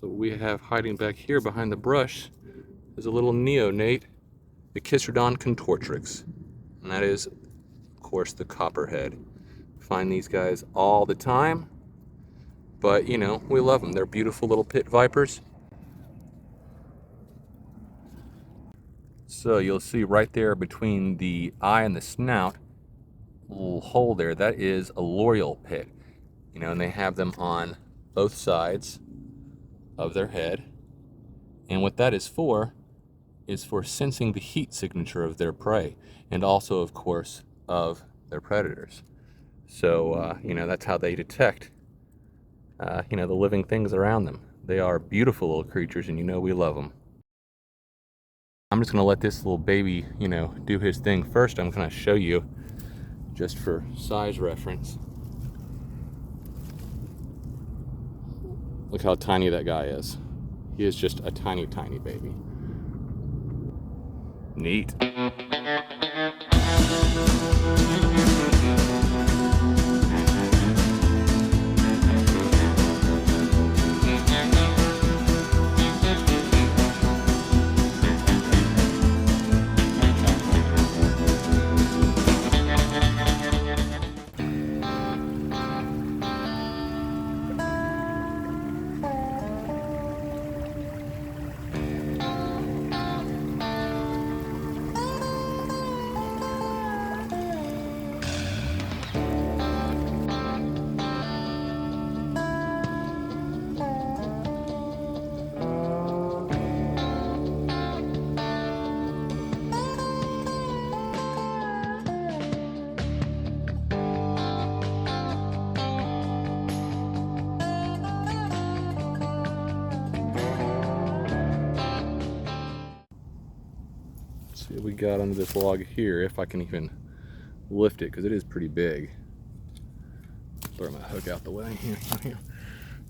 So what we have hiding back here behind the brush is a little neonate, the Echistrodon contortrix. And that is, of course, the copperhead. Find these guys all the time, but you know, we love them. They're beautiful little pit vipers. So you'll see right there between the eye and the snout, a little hole there, that is a loreal pit. You know, and they have them on both sides of their head. And what that is for sensing the heat signature of their prey, and also, of course, of their predators. So, you know, that's how they detect, you know, the living things around them. They are beautiful little creatures, and you know we love them. I'm just going to let this little baby, you know, do his thing first. I'm going to show you, just for size reference. Look how tiny that guy is. He is just a tiny, tiny baby. Neat. See what we got under this log here, if I can even lift it, because it is pretty big. Throw my hook out the way. Here.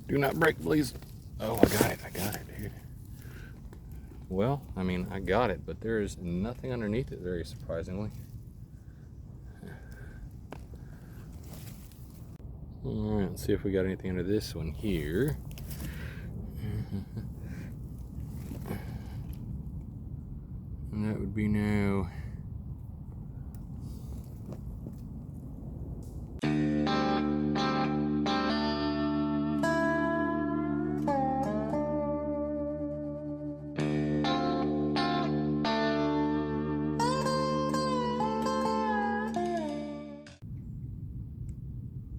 Do not break, please. Oh, I got it, dude. Well, I mean, I got it, but there is nothing underneath it, very surprisingly. Alright, let's see if we got anything under this one here. And that would be no.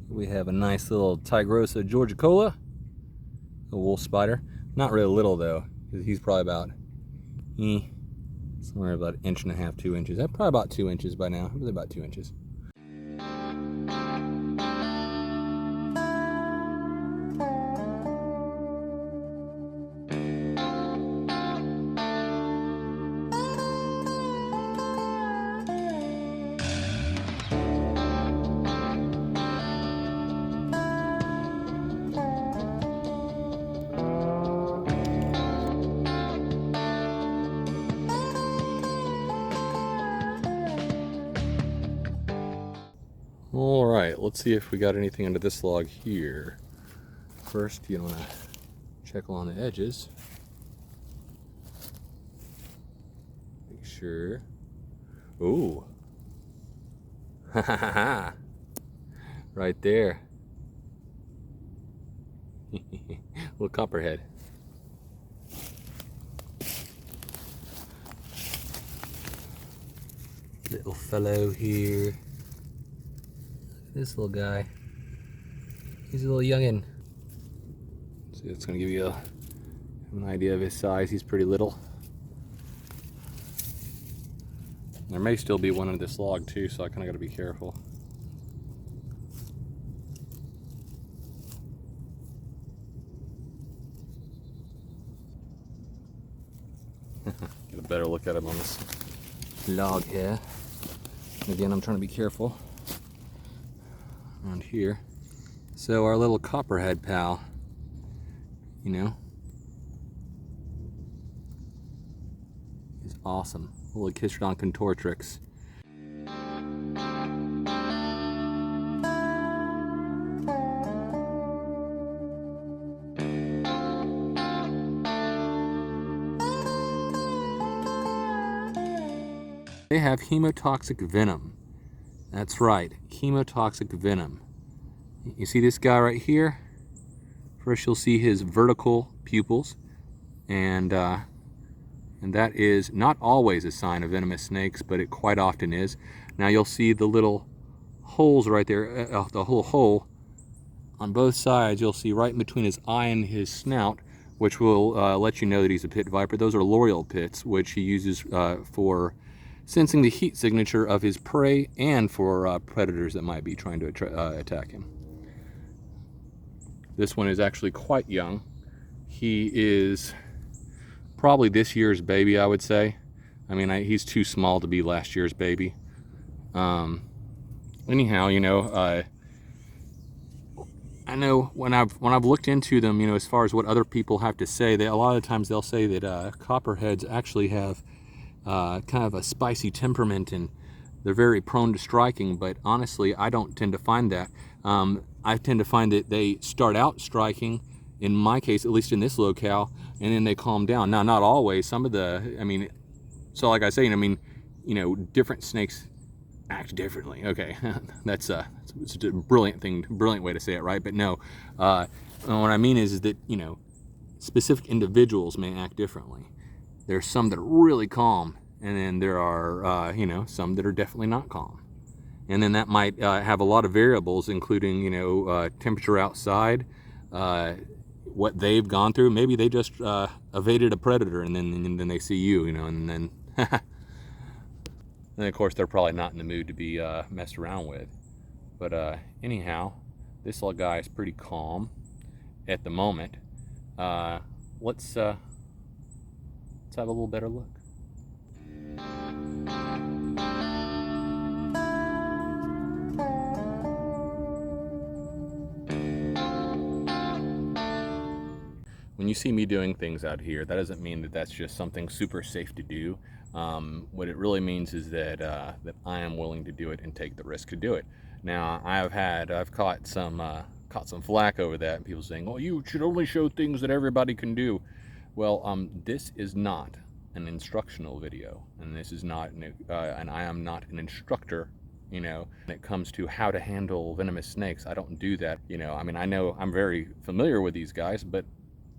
We have a nice little Tigrosa georgicola, a wolf spider. Not really little though, because he's probably about somewhere about 1.5 inches, 2 inches. Probably about 2 inches by now. Probably about 2 inches. All right, let's see if we got anything under this log here. First, you want to check along the edges. Make sure. Ooh. Ha ha ha ha. Right there. Little copperhead. Little fellow here. This little guy, he's a little youngin'. See, it's gonna give you an idea of his size. He's pretty little. There may still be one in this log too, so I kind of got to be careful. Get a better look at him on this log here. Again, I'm trying to be careful around here. So our little copperhead pal, you know, is awesome. Little Echistrodon contortrix. They have hemotoxic venom. That's right, hemotoxic venom. You see this guy right here? First you'll see his vertical pupils, and that is not always a sign of venomous snakes, but it quite often is. Now you'll see the little holes right there, the whole hole on both sides. You'll see right in between his eye and his snout, which will let you know that he's a pit viper. Those are l'Oreal pits, which he uses for sensing the heat signature of his prey and for predators that might be trying to attack him. This one is actually quite young. He is probably this year's baby, I would say. I mean, he's too small to be last year's baby. Anyhow, you know, I know when I've looked into them, you know, as far as what other people have to say, a lot of times they'll say that copperheads actually have kind of a spicy temperament and they're very prone to striking. But honestly, I don't tend to find that. I tend to find that they start out striking, in my case, at least in this locale, and then they calm down. Now, not always. Some of the, I mean, so like I say, I mean, you know, different snakes act differently. Okay, that's it's a brilliant way to say it, right? But no, what I mean is that, you know, specific individuals may act differently. There's some that are really calm, and then there are you know, some that are definitely not calm. And then that might have a lot of variables, including, you know, temperature outside, what they've gone through. Maybe they just evaded a predator, and then they see you, you know, and then and of course they're probably not in the mood to be messed around with. But anyhow, this little guy is pretty calm at the moment. Let's have a little better look. When you see me doing things out here, that doesn't mean that that's just something super safe to do. What it really means is that that I am willing to do it and take the risk to do it. Now, I've caught some flack over that, and people saying, "Oh, you should only show things that everybody can do." Well, this is not an instructional video, and this is not, and I am not an instructor. You know, when it comes to how to handle venomous snakes, I don't do that. You know, I mean, I know I'm very familiar with these guys, but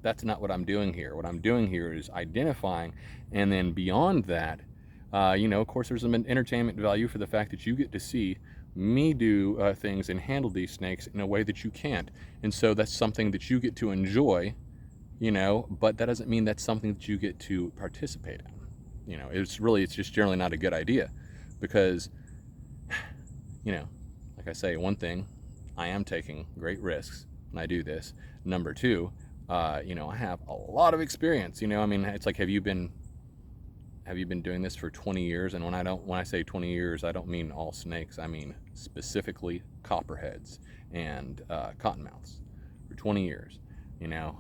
that's not what I'm doing here. What I'm doing here is identifying, and then beyond that, you know, of course, there's an entertainment value for the fact that you get to see me do things and handle these snakes in a way that you can't. And so that's something that you get to enjoy, you know, but that doesn't mean that's something that you get to participate in. You know, it's just generally not a good idea, because, you know, like I say, one thing, I am taking great risks when I do this. Number two, you know, I have a lot of experience. You know, I mean, it's like, have you been doing this for 20 years? And when I say 20 years, I don't mean all snakes. I mean specifically copperheads and cottonmouths for 20 years. You know,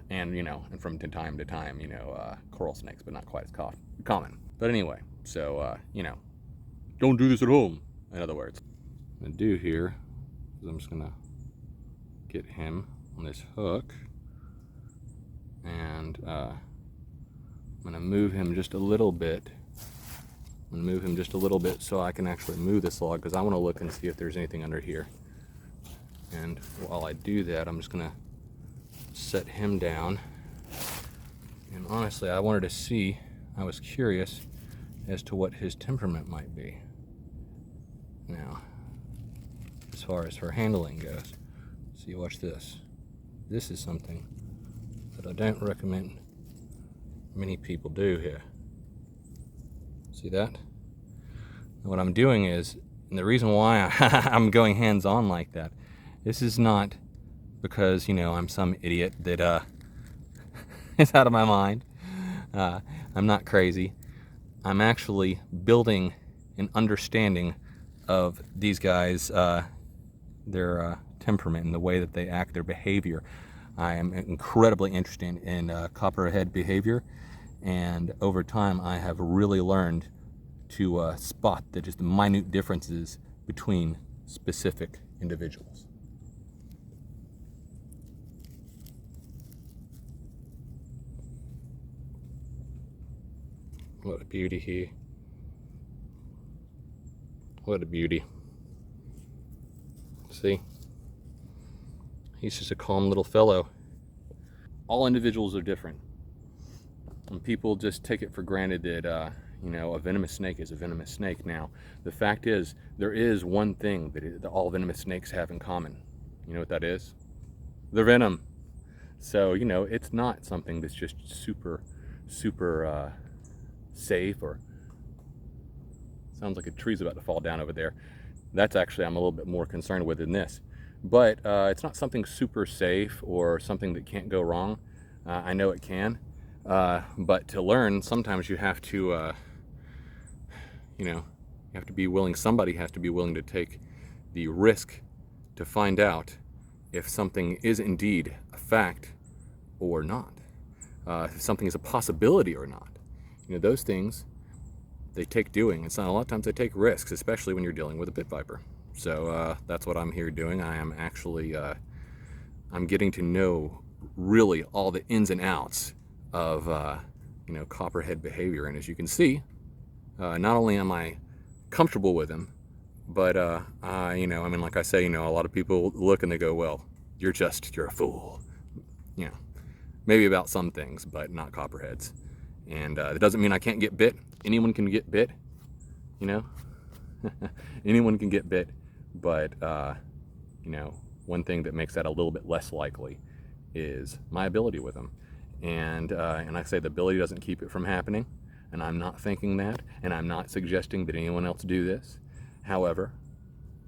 and you know, and from time to time, you know, coral snakes, but not quite as common. But anyway, so you know, don't do this at home. In other words, what I'm gonna do here is I'm just gonna get him on this hook. And I'm going to move him just a little bit. I'm going to move him just a little bit so I can actually move this log, because I want to look and see if there's anything under here. And while I do that, I'm just going to set him down. And honestly, I wanted to see, I was curious as to what his temperament might be. Now, as far as her handling goes, see, watch this. This is something that I don't recommend many people do here. See that? And what I'm doing is, and the reason why I'm going hands-on like that, this is not because, you know, I'm some idiot that is out of my mind. I'm not crazy. I'm actually building an understanding of these guys, their temperament and the way that they act, their behavior. I am incredibly interested in copperhead behavior, and over time I have really learned to spot just the minute differences between specific individuals. What a beauty he What a beauty. See? He's just a calm little fellow. All individuals are different. And people just take it for granted that, you know, a venomous snake is a venomous snake. Now, the fact is, there is one thing that all venomous snakes have in common. You know what that is? Their venom. So, you know, it's not something that's just super safe, or sounds like a tree's about to fall down over there. That's actually I'm a little bit more concerned with than this. But it's not something super safe or something that can't go wrong. I know it can. But to learn, sometimes you have to, you know, you have to be willing, somebody has to be willing to take the risk to find out if something is indeed a fact or not. If something is a possibility or not. You know, those things, they take doing. It's not, a lot of times they take risks, especially when you're dealing with a pit viper. So that's what I'm here doing. I am actually, I'm getting to know really all the ins and outs of, you know, copperhead behavior. And as you can see, not only am I comfortable with him, but, you know, I mean, like I say, you know, a lot of people look and they go, well, you're a fool. You know, maybe about some things, but not copperheads. And it doesn't mean I can't get bit. Anyone can get bit, you know. Anyone can get bit, but you know, one thing that makes that a little bit less likely is my ability with them. And I say the ability doesn't keep it from happening, and I'm not thinking that, and I'm not suggesting that anyone else do this. However,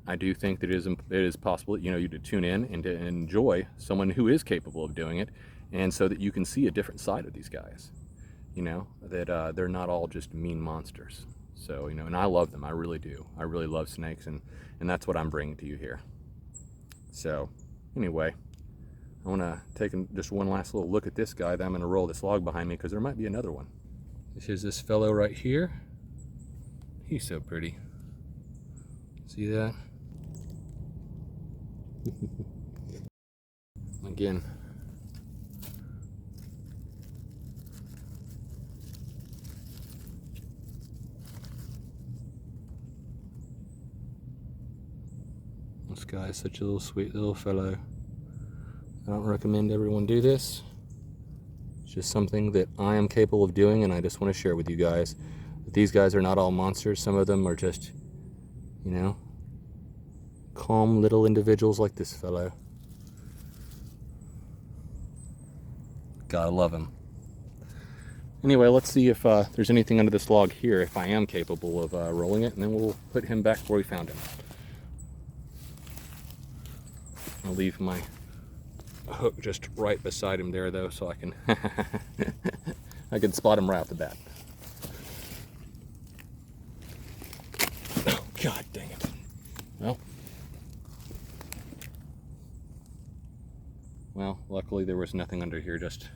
I do think that it is possible, you know, you to tune in and to enjoy someone who is capable of doing it, and so that you can see a different side of these guys. You know, that they're not all just mean monsters. So, you know, and I love them. I really do. I really love snakes, and that's what I'm bringing to you here. So, anyway, I want to take just one last little look at this guy. That I'm going to roll this log behind me because there might be another one. This is this fellow right here. He's so pretty. See that? Again. This guy is such a little sweet little fellow. I don't recommend everyone do this. It's just something that I am capable of doing, and I just want to share with you guys that these guys are not all monsters. Some of them are just, you know, calm little individuals like this fellow. Gotta love him. Anyway, let's see if there's anything under this log here, if I am capable of rolling it, and then we'll put him back where we found him. I'll leave my hook just right beside him there, though, so I can I can spot him right off the bat. Oh, God dang it. Well, luckily there was nothing under here, just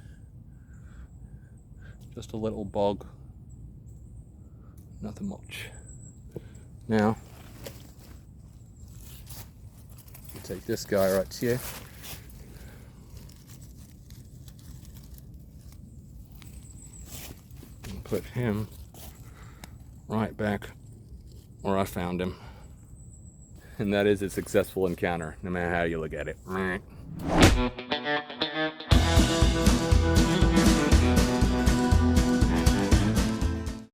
a little bog. Nothing much. Now, take this guy right here. And put him right back where I found him. And that is a successful encounter, no matter how you look at it.